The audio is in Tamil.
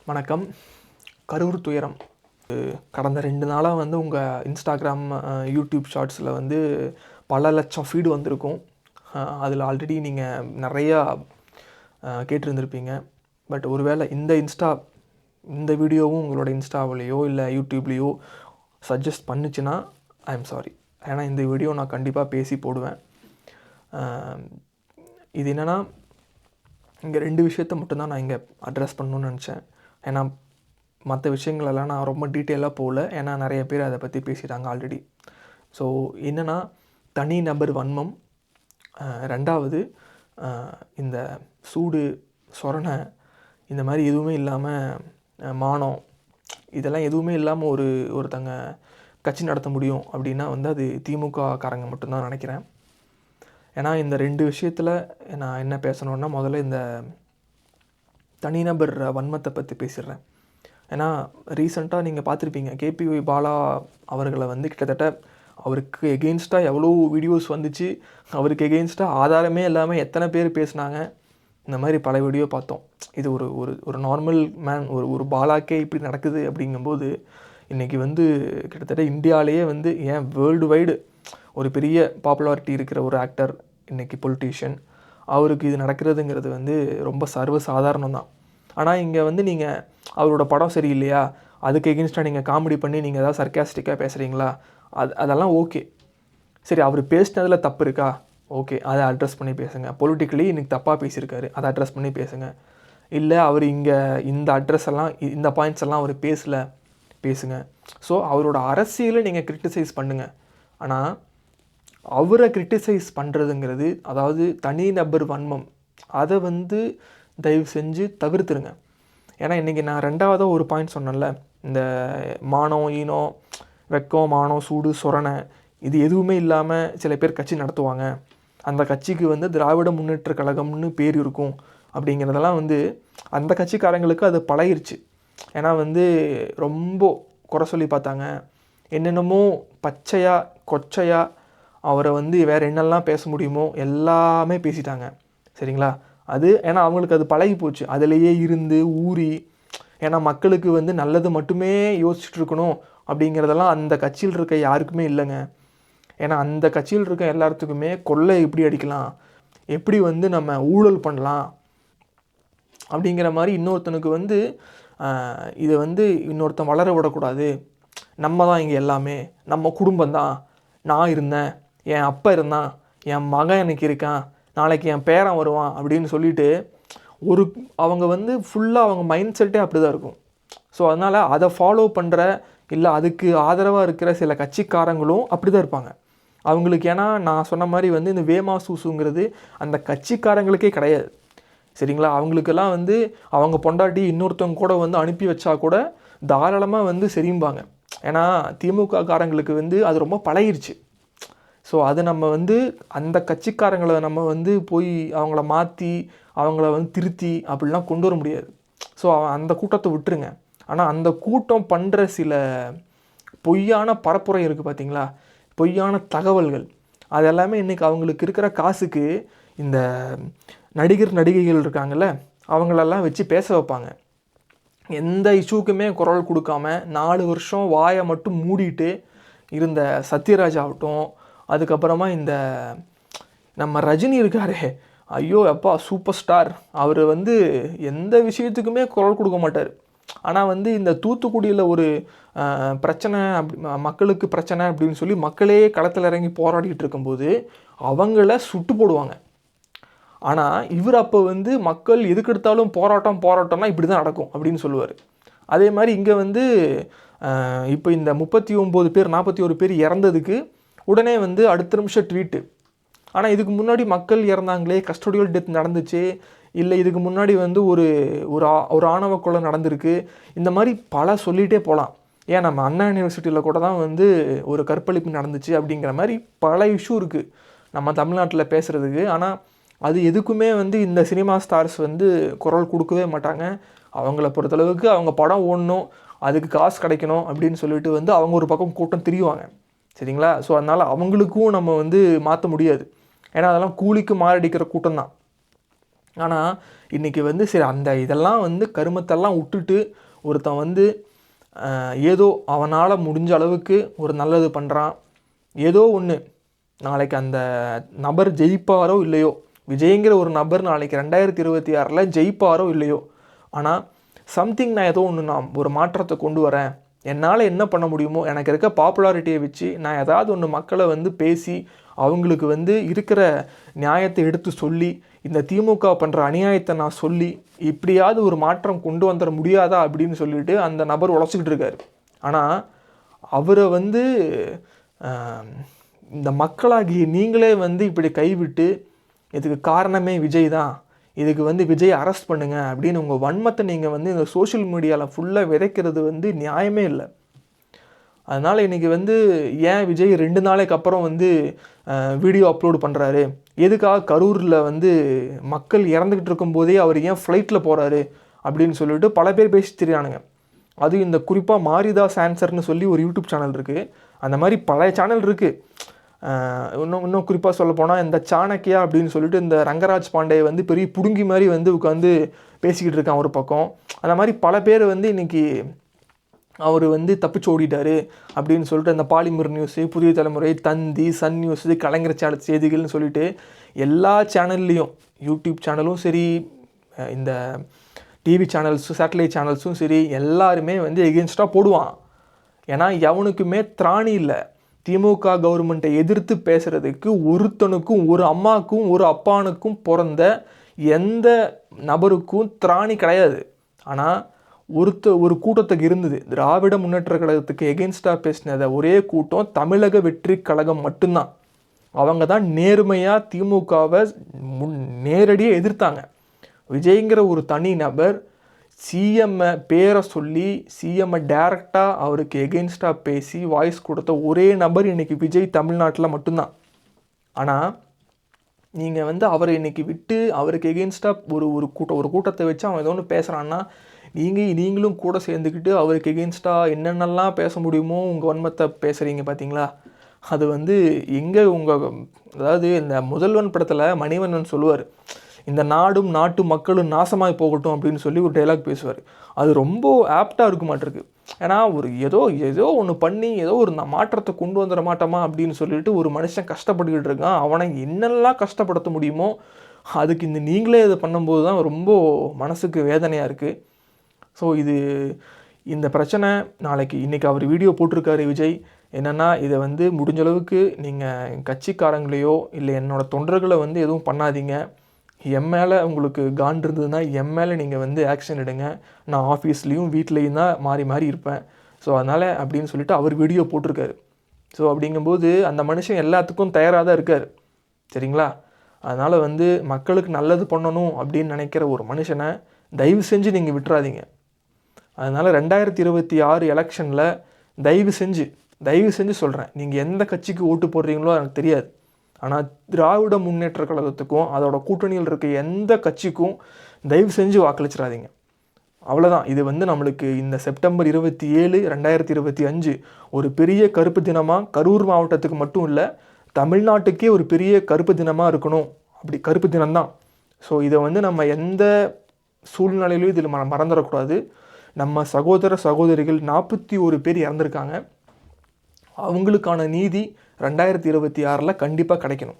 வணக்கம். கரூர் துயரம். கடந்த 2 நாளாக வந்து உங்கள் இன்ஸ்டாகிராம், யூடியூப் ஷார்ட்ஸில் வந்து பல லட்சம் ஃபீடு வந்திருக்கும். அதில் ஆல்ரெடி நீங்கள் நிறையா கேட்டிருந்திருப்பீங்க. பட் ஒருவேளை இந்த வீடியோவும் உங்களோட இன்ஸ்டாவிலையோ இல்லை யூடியூப்லேயோ சஜஸ்ட் பண்ணுச்சுன்னா ஐ எம் சாரி. ஏன்னா இந்த வீடியோ நான் கண்டிப்பாக பேசி போடுவேன். இது என்னென்னா, இங்கே 2 விஷயத்தை மட்டும்தான் நான் இங்கே அட்ரஸ் பண்ணணுன்னு நினச்சேன். ஏன்னா மற்ற விஷயங்களெல்லாம் நான் ரொம்ப டீட்டெயிலாக போகல. ஏன்னா நிறைய பேர் அதை பற்றி பேசிட்டாங்க ஆல்ரெடி. ஸோ என்னென்னா, தனி நபர் வன்மம், 2வது இந்த சூடு சொரணை, இந்த மாதிரி எதுவுமே இல்லாமல் மானம், இதெல்லாம் எதுவுமே இல்லாமல் ஒருத்தங்க கட்சி நடத்த முடியும் அப்படின்னா வந்து அது திமுக காரங்க மட்டும்தான் நினைக்கிறேன். ஏன்னா இந்த 2 விஷயத்தில் நான் என்ன பேசணுன்னா, முதல்ல இந்த தனிநபர் வன்மத்தை பற்றி பேசிடுறேன். ஏன்னா ரீசெண்டாக நீங்கள் பார்த்துருப்பீங்க, கேபிஒய் பாலா அவர்களை வந்து கிட்டத்தட்ட அவருக்கு எகெயின்ஸ்டாக எவ்வளோ வீடியோஸ் வந்துச்சு, அவருக்கு எகெயின்ஸ்டாக ஆதாரமே இல்லாமல் எத்தனை பேர் பேசினாங்க. இந்த மாதிரி பல வீடியோ பார்த்தோம். இது ஒரு ஒரு ஒரு நார்மல் மேன், ஒரு பாலாக்கே இப்படி நடக்குது அப்படிங்கும்போது, இன்றைக்கி வந்து கிட்டத்தட்ட இந்தியாவிலேயே வந்து ஏன் வேர்ல்டு வைடு ஒரு பெரிய பாப்புலாரிட்டி இருக்கிற ஒரு ஆக்டர், இன்றைக்கி பொலிட்டீஷியன், அவருக்கு இது நடக்கிறதுங்கிறது வந்து ரொம்ப சர்வசாதாரணம் தான். ஆனால் இங்கே வந்து நீங்கள் அவரோட படம் சரியில்லையா, அதுக்கு எகென்ஸ்டாக நீங்கள் காமெடி பண்ணி நீங்கள் ஏதாவது சர்க்காஸ்டிக்காக பேசுகிறீங்களா, அதெல்லாம் ஓகே. சரி, அவர் பேசினதில் தப்பு இருக்கா, ஓகே, அதை அட்ரஸ் பண்ணி பேசுங்க. பொலிட்டிக்கலி இன்றைக்கி தப்பாக பேசியிருக்காரு, அதை அட்ரஸ் பண்ணி பேசுங்க. இல்லை அவர் இங்கே இந்த அட்ரஸ் எல்லாம், இந்த பாயிண்ட்ஸ் எல்லாம் அவர் பேசுங்க. ஸோ அவரோட அரசியலை நீங்கள் கிரிட்டிசைஸ் பண்ணுங்கள். ஆனால் அவரை கிரிட்டிசைஸ் பண்ணுறதுங்கிறது, அதாவது தனிநபர் வன்மம், அதை வந்து தயவு செஞ்சு தவிர்த்துருங்க. ஏன்னா இன்றைக்கி நான் 2வதாக ஒரு பாயிண்ட் சொன்னேன்ல, இந்த மானம், ஈனம், வெக்கம், மானம், சூடு, சொரணை, இது எதுவுமே இல்லாமல் சில பேர் கட்சி நடத்துவாங்க, அந்த கட்சிக்கு வந்து திராவிட முன்னேற்ற கழகம்னு பேர் இருக்கும் அப்படிங்கிறதெல்லாம் வந்து அந்த கட்சிக்காரங்களுக்கு அது பழகிருச்சு. ஏன்னா வந்து ரொம்ப குறை சொல்லி பார்த்தாங்க, என்னென்னமோ பச்சையாக கொச்சையாக அவரை வந்து வேறு என்னெல்லாம் பேச முடியுமோ எல்லாமே பேசிட்டாங்க. சரிங்களா? அது ஏன்னா அவங்களுக்கு அது பழகி போச்சு, அதிலேயே இருந்து ஊறி. ஏன்னா மக்களுக்கு வந்து நல்லது மட்டுமே யோசிச்சுட்டு இருக்கணும் அப்படிங்கிறதெல்லாம் அந்த கட்சியில் இருக்க யாருக்குமே இல்லைங்க. ஏன்னா அந்த கட்சியில் இருக்க எல்லாத்துக்குமே கொள்ளை எப்படி அடிக்கலாம், எப்படி வந்து நம்ம ஊழல் பண்ணலாம் அப்படிங்கிற மாதிரி, இன்னொருத்தனுக்கு வந்து இதை வந்து இன்னொருத்தன் வளர விடக்கூடாது, நம்ம தான் இங்கே எல்லாமே, நம்ம குடும்பம்தான், நான் இருந்தேன், என் அப்பா இருந்தான், என் மகன் எனக்கு இருக்கான், நாளைக்கு என் பேரன் வருவான் அப்படின்னு சொல்லிட்டு அவங்க வந்து ஃபுல்லாக அவங்க மைண்ட் செட்டே அப்படி தான் இருக்கும். ஸோ அதனால் அதை ஃபாலோ பண்ணுற, இல்லை அதுக்கு ஆதரவாக இருக்கிற சில கட்சிக்காரங்களும் அப்படி தான் இருப்பாங்க அவங்களுக்கு. ஏன்னா நான் சொன்ன மாதிரி வந்து இந்த வேமா சூசுங்கிறது அந்த கட்சிக்காரங்களுக்கே கிடையாது. சரிங்களா? அவங்களுக்கெல்லாம் வந்து அவங்க பொண்டாட்டி இன்னொருத்தவங்க கூட வந்து அனுப்பி வச்சா கூட தாராளமாக வந்து சரியும்பாங்க. ஏன்னா திமுக காரங்களுக்கு வந்து அது ரொம்ப பழகிருச்சு. ஸோ அது நம்ம வந்து அந்த கட்சிக்காரங்களை நம்ம வந்து போய் அவங்கள மாற்றி அவங்கள வந்து திருத்தி அப்படிலாம் கொண்டு வர முடியாது. ஸோ அந்த கூட்டத்தை விட்டுருங்க. ஆனால் அந்த கூட்டம் பண்ணுற சில பொய்யான பரப்புரை இருக்குது பார்த்தீங்களா, பொய்யான தகவல்கள், அது எல்லாமே இன்றைக்கி அவங்களுக்கு இருக்கிற காசுக்கு இந்த நடிகைகள் இருக்காங்கள்ல, அவங்களெல்லாம் வச்சு பேச வைப்பாங்க. எந்த இஷ்யூக்குமே குரல் கொடுக்காம 4 வருஷம் வாயை மட்டும் மூடிட்டு இருந்த சத்யராஜ் ஆகட்டும், அதுக்கப்புறமா இந்த நம்ம ரஜினி இருக்காரே, ஐயோ அப்பா சூப்பர் ஸ்டார், அவர் வந்து எந்த விஷயத்துக்குமே குரல் கொடுக்க மாட்டார். ஆனால் வந்து இந்த தூத்துக்குடியில் ஒரு பிரச்சனை, மக்களுக்கு பிரச்சனை அப்படின்னு சொல்லி மக்களே களத்தில் இறங்கி போராடிட்டு இருக்கும்போது அவங்கள சுட்டு போடுவாங்க. ஆனால் இவர் அப்போ வந்து மக்கள் எதுக்கு எடுத்தாலும் போராட்டம்னா இப்படி தான் நடக்கும் அப்படின்னு சொல்லுவார். அதே மாதிரி இங்கே வந்து இப்போ இந்த 39 பேர் 41 பேர் இறந்ததுக்கு உடனே வந்து அடுத்த நிமிஷம் ட்வீட்டு. ஆனால் இதுக்கு முன்னாடி மக்கள் இறந்தாங்களே, கஸ்டோடியல் டெத் நடந்துச்சு, இல்லை இதுக்கு முன்னாடி வந்து ஒரு ஆணவ கொலை நடந்திருக்கு, இந்த மாதிரி பல சொல்லிகிட்டே போகலாம். ஏன் நம்ம அண்ணா யூனிவர்சிட்டியில் கூட தான் வந்து ஒரு கற்பழிப்பு நடந்துச்சு அப்படிங்கிற மாதிரி பல இஷ்யூ இருக்குது நம்ம தமிழ்நாட்டில் பேசுகிறதுக்கு. ஆனால் அது எதுக்குமே வந்து இந்த சினிமா ஸ்டார்ஸ் வந்து குரல் கொடுக்கவே மாட்டாங்க. அவங்கள பொறுத்தளவுக்கு அவங்க படம் ஓடணும், அதுக்கு காசு கிடைக்கணும் அப்படின்னு சொல்லிட்டு வந்து அவங்க ஒரு பக்கம் கூட்டம் திரியுவாங்க. சரிங்களா? ஸோ அதனால் அவங்களுக்கும் நம்ம வந்து மாற்ற முடியாது. ஏன்னா அதெல்லாம் கூலிக்கு மாரடிக்கிற கூட்டம் தான். ஆனால் இன்றைக்கி வந்து சரி அந்த இதெல்லாம் வந்து கருமத்தெல்லாம் விட்டுட்டு ஒருத்தன் வந்து ஏதோ அவனால் முடிஞ்ச அளவுக்கு ஒரு நல்லது பண்ணுறான், ஏதோ ஒன்று நாளைக்கு அந்த நபர் ஜெயிப்பாரோ இல்லையோ, விஜய்ங்கிற ஒரு நபர் நாளைக்கு 2026 ஜெயிப்பாரோ இல்லையோ, ஆனால் சம்திங் நான் ஏதோ ஒன்று நான் ஒரு மாற்றத்தை கொண்டு வரேன், என்னால் என்ன பண்ண முடியுமோ எனக்கு இருக்க பாப்புலாரிட்டியை வச்சு நான் ஏதாவது ஒன்று மக்களை வந்து பேசி அவங்களுக்கு வந்து இருக்கிற நியாயத்தை எடுத்து சொல்லி இந்த திமுக பண்ணுற அநியாயத்தை நான் சொல்லி இப்படியாவது ஒரு மாற்றம் கொண்டு வந்துட முடியாதா அப்படின்னு சொல்லிட்டு அந்த நபர் உழைச்சிக்கிட்டு இருக்காரு. ஆனால் அவரை வந்து இந்த மக்களாகிய நீங்களே வந்து இப்படி கைவிட்டு இதுக்கு காரணமே விஜய் தான், இதுக்கு வந்து விஜய் அரெஸ்ட் பண்ணுங்க அப்படின்னு உங்கள் வன்மத்தை நீங்கள் வந்து இந்த சோஷியல் மீடியாவில் ஃபுல்லாக விதைக்கிறது வந்து நியாயமே இல்லை. அதனால் இன்றைக்கி வந்து ஏன் விஜய் 2 நாளைக்கு அப்புறம் வந்து வீடியோ அப்லோடு பண்ணுறாரு, எதுக்காக கரூரில் வந்து மக்கள் இறந்துக்கிட்டு இருக்கும்போதே அவர் ஏன் ஃப்ளைட்டில் போகிறாரு அப்படின்னு சொல்லிட்டு பல பேர் பேசி தெரியானுங்க. அதுவும் இந்த குறிப்பாக மாரிதாஸ் ஆன்சர்னு சொல்லி ஒரு யூடியூப் சேனல் இருக்குது, அந்த மாதிரி பல சேனல் இருக்குது. இன்னும் குறிப்பாக சொல்ல போனால் இந்த சாணக்கியா அப்படின்னு சொல்லிட்டு இந்த ரங்கராஜ் பாண்டே வந்து பெரிய புடுங்கி மாதிரி வந்து உட்காந்து பேசிக்கிட்டு இருக்கான் ஒரு பக்கம். அந்த மாதிரி பல பேர் வந்து இன்றைக்கி அவர் வந்து தப்பிச்சு ஓடிட்டார் அப்படின்னு சொல்லிட்டு அந்த பாலிமர் நியூஸு, புதிய தலைமுறை, தந்தி, சன் நியூஸு, கலைஞர் சேனல் செய்திகள்னு சொல்லிட்டு எல்லா சேனல்லையும், யூடியூப் சேனலும் சரி, இந்த டிவி சேனல்ஸும் சேட்டலைட் சேனல்ஸும் சரி, எல்லாருமே வந்து எகென்ஸ்டாக போடுவான். ஏன்னா எவனுக்குமே திராணி இல்லை. திமுக கவர்மெண்ட்டை எதிர்த்து பேசுகிறதுக்கு ஒருத்தனுக்கும், ஒரு அம்மாவுக்கும் ஒரு அப்பானுக்கும் பிறந்த எந்த நபருக்கும் திராணி கிடையாது. ஆனால் ஒரு கூட்டத்துக்கு இருந்தது, திராவிட முன்னேற்ற கழகத்துக்கு எகென்ஸ்டாக பேசினத ஒரே கூட்டம் தமிழக வெற்றி கழகம் மட்டும்தான். அவங்க தான் நேர்மையாக திமுகவை நேரடியாக எதிர்த்தாங்க. விஜய்ங்கிற ஒரு தனி நபர் சிஎம்மை பேரை சொல்லி சிஎம்மை டைரெக்டாக அவருக்கு எகென்ஸ்டாக பேசி வாய்ஸ் கொடுத்த ஒரே நபர் இன்றைக்கி விஜய் தமிழ்நாட்டில் மட்டும்தான். ஆனால் நீங்கள் வந்து அவரை இன்றைக்கி விட்டு அவருக்கு எகென்ஸ்டாக ஒரு கூட்டத்தை வச்சு அவன் ஏதோ ஒன்று பேசுகிறான்னா நீங்களும் கூட சேர்ந்துக்கிட்டு அவருக்கு எகென்ஸ்டாக என்னென்னலாம் பேச முடியுமோ உங்கள் வன்மத்தை பேசுகிறீங்க பார்த்தீங்களா? அது வந்து எங்கே அதாவது இந்த முதல்வன் படத்தில் மணிவண்ணன் சொல்லுவார், இந்த நாடும் நாட்டு மக்களும் நாசமாய் போகட்டும் அப்படின்னு சொல்லி ஒரு டைலாக் பேசுவார். அது ரொம்ப ஆப்டாக இருக்க மாட்டிருக்கு. ஏன்னா ஒரு ஏதோ ஒன்று பண்ணி ஏதோ ஒரு மாற்றத்தை கொண்டு வந்துட மாட்டோமா அப்படின்னு சொல்லிட்டு ஒரு மனுஷன் கஷ்டப்பட்டுக்கிட்டு இருக்கான். அவனை என்னெல்லாம் கஷ்டப்படுத்த முடியுமோ அதுக்கு நீங்களே இதை பண்ணும்போது தான் ரொம்ப மனசுக்கு வேதனையாக இருக்குது. ஸோ இந்த பிரச்சனை இன்றைக்கி அவர் வீடியோ போட்டிருக்காரு விஜய். என்னென்னா இதை வந்து முடிஞ்சளவுக்கு நீங்கள் கட்சிக்காரங்களையோ இல்லை என்னோடய தொண்டர்களை வந்து எதுவும் பண்ணாதீங்க. என் மேலே உங்களுக்கு காண்ட் இருந்ததுன்னா என் மேலே நீங்கள் வந்து ஆக்ஷன் எடுங்க. நான் ஆஃபீஸ்லேயும் வீட்லேயும் தான் மாறி இருப்பேன். ஸோ அதனால் அப்படின்னு சொல்லிட்டு அவர் வீடியோ போட்டிருக்காரு. ஸோ அப்படிங்கும்போது அந்த மனுஷன் எல்லாத்துக்கும் தயாராக தான் இருக்கார், சரிங்களா? அதனால் வந்து மக்களுக்கு நல்லது பண்ணணும் அப்படின்னு நினைக்கிற ஒரு மனுஷனை தயவு செஞ்சு நீங்கள் விட்டுறாதீங்க. அதனால் 2026 எலெக்ஷனில் தயவு செஞ்சு சொல்கிறேன், நீங்கள் எந்த கட்சிக்கு ஓட்டு போடுறீங்களோ எனக்கு தெரியாது. ஆனால் திராவிட முன்னேற்ற கழகத்துக்கும் அதோட கூட்டணியில் இருக்க எந்த கட்சிக்கும் தயவு செஞ்சு வாக்களிச்சிடாதீங்க. அவ்வளோதான். இது வந்து நம்மளுக்கு இந்த செப்டம்பர் 27, 2025 ஒரு பெரிய கருப்பு தினமாக கரூர் மாவட்டத்துக்கு மட்டும் இல்லை, தமிழ்நாட்டுக்கே ஒரு பெரிய கருப்பு தினமாக இருக்கணும். அப்படி கருப்பு தினம்தான். ஸோ இதை வந்து நம்ம எந்த சூழ்நிலையிலும் இதில் மறந்துடக்கூடாது. நம்ம சகோதர சகோதரிகள் 41 பேர் இறந்துருக்காங்க. அவங்களுக்கான நீதி 2026 கண்டிப்பாக கிடைக்கணும்.